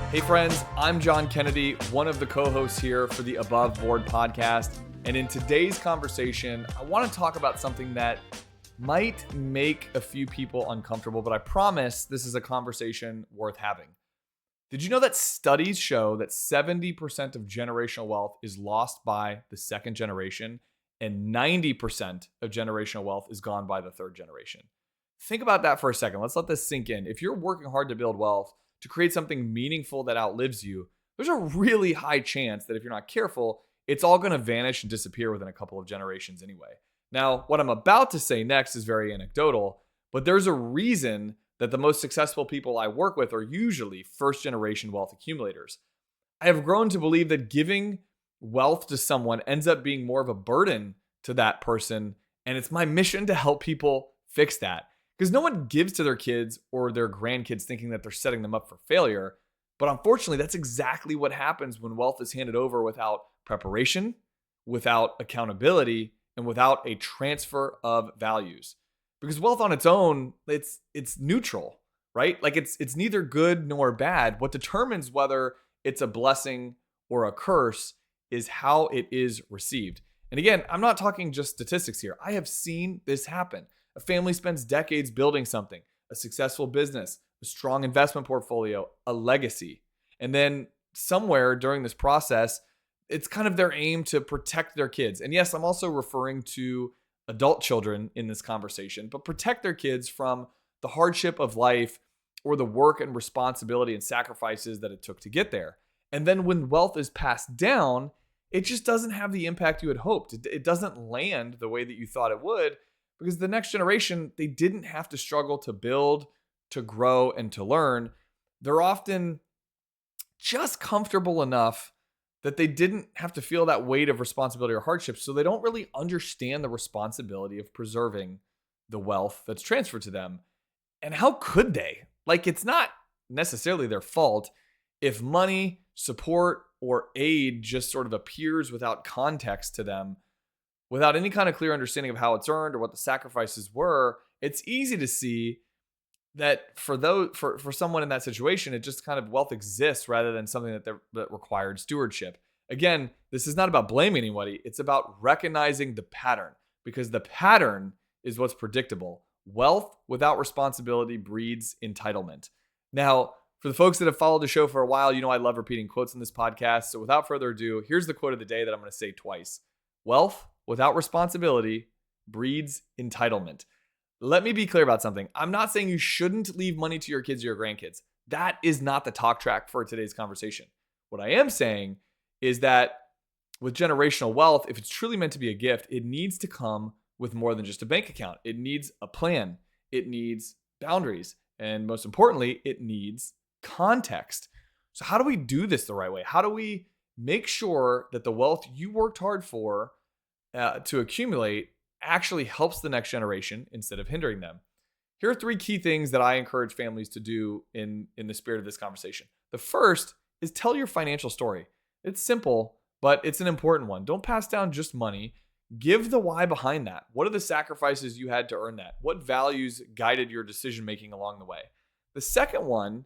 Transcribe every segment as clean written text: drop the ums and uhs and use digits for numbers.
Hey friends, I'm John Kennedy, one of the co-hosts here for the Above Board podcast. And in today's conversation, I want to talk about something that might make a few people uncomfortable, but I promise this is a conversation worth having. Did you know that studies show that 70% of generational wealth is lost by the second generation and 90% of generational wealth is gone by the third generation? Think about that for a second. Let's let this sink in. If you're working hard to build wealth, to create something meaningful that outlives you, there's a really high chance that if you're not careful, it's all going to vanish and disappear within a couple of generations anyway. Now, what I'm about to say next is very anecdotal, but there's a reason that the most successful people I work with are usually first generation wealth accumulators. I have grown to believe that giving wealth to someone ends up being more of a burden to that person, and it's my mission to help people fix that. Because no one gives to their kids or their grandkids thinking that they're setting them up for failure. But unfortunately, that's exactly what happens when wealth is handed over without preparation, without accountability, and without a transfer of values. Because wealth on its own, it's neutral, right? Like it's neither good nor bad. What determines whether it's a blessing or a curse is how it is received. And again, I'm not talking just statistics here. I have seen this happen. A family spends decades building something, a successful business, a strong investment portfolio, a legacy. And then somewhere during this process, it's kind of their aim to protect their kids. And yes, I'm also referring to adult children in this conversation, but protect their kids from the hardship of life or the work and responsibility and sacrifices that it took to get there. And then when wealth is passed down, it just doesn't have the impact you had hoped. It doesn't land the way that you thought it would. Because the next generation, they didn't have to struggle to build, to grow, and to learn. They're often just comfortable enough that they didn't have to feel that weight of responsibility or hardship. So they don't really understand the responsibility of preserving the wealth that's transferred to them. And how could they? Like, it's not necessarily their fault if money, support, or aid just sort of appears without context to them. Without any kind of clear understanding of how it's earned or what the sacrifices were, it's easy to see that for someone in that situation, it just kind of wealth exists rather than something that required stewardship. Again, this is not about blaming anybody. It's about recognizing the pattern, because the pattern is what's predictable. Wealth without responsibility breeds entitlement. Now, for the folks that have followed the show for a while, you know I love repeating quotes in this podcast. So without further ado, here's the quote of the day that I'm going to say twice. Wealth without responsibility breeds entitlement. Let me be clear about something. I'm not saying you shouldn't leave money to your kids or your grandkids. That is not the talk track for today's conversation. What I am saying is that with generational wealth, if it's truly meant to be a gift, it needs to come with more than just a bank account. It needs a plan. It needs boundaries. And most importantly, it needs context. So how do we do this the right way? How do we make sure that the wealth you worked hard for to accumulate actually helps the next generation instead of hindering them? Here are three key things that I encourage families to do in the spirit of this conversation. The first is tell your financial story. It's simple, but it's an important one. Don't pass down just money. Give the why behind that. What are the sacrifices you had to earn that? What values guided your decision making along the way? The second one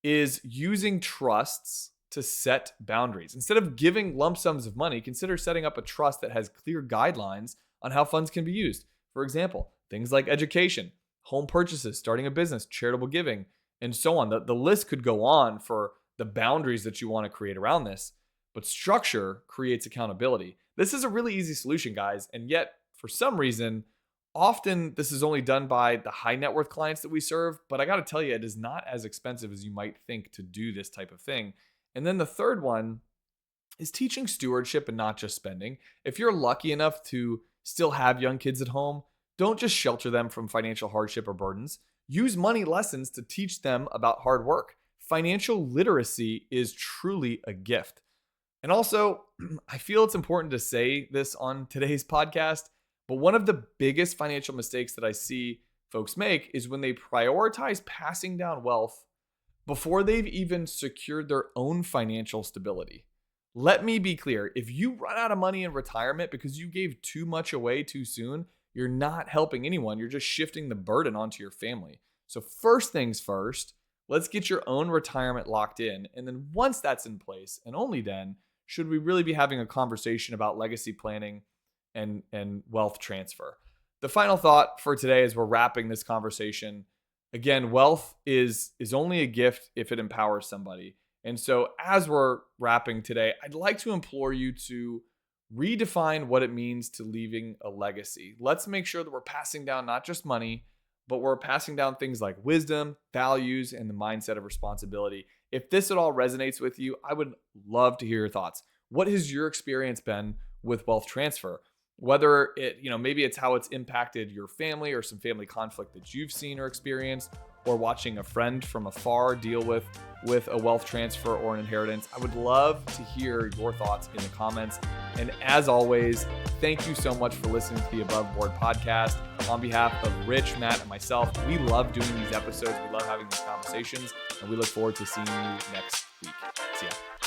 is using trusts to set boundaries. Instead of giving lump sums of money, consider setting up a trust that has clear guidelines on how funds can be used. For example, things like education, home purchases, starting a business, charitable giving, and so on. The list could go on for the boundaries that you want to create around this, but structure creates accountability. This is a really easy solution, guys, and yet for some reason, often this is only done by the high net worth clients that we serve, but I got to tell you, it is not as expensive as you might think to do this type of thing. And then the third one is teaching stewardship and not just spending. If you're lucky enough to still have young kids at home, don't just shelter them from financial hardship or burdens. Use money lessons to teach them about hard work. Financial literacy is truly a gift. And also, I feel it's important to say this on today's podcast, but one of the biggest financial mistakes that I see folks make is when they prioritize passing down wealth before they've even secured their own financial stability. Let me be clear. If you run out of money in retirement because you gave too much away too soon, you're not helping anyone. You're just shifting the burden onto your family. So first things first, Let's get your own retirement locked in. And then once that's in place, and only then, should we really be having a conversation about legacy planning and wealth transfer. The final thought for today as we're wrapping this conversation, again, wealth is only a gift if it empowers somebody. And so as we're wrapping today, I'd like to implore you to redefine what it means to leaving a legacy. Let's make sure that we're passing down not just money, but we're passing down things like wisdom, values, and the mindset of responsibility. If this at all resonates with you, I would love to hear your thoughts. What has your experience been with wealth transfer? Whether it, maybe it's how it's impacted your family or some family conflict that you've seen or experienced, or watching a friend from afar deal with a wealth transfer or an inheritance. I would love to hear your thoughts in the comments. And as always, thank you so much for listening to the Above Board podcast. On behalf of Rich, Matt, and myself, we love doing these episodes. We love having these conversations, and we look forward to seeing you next week. See ya.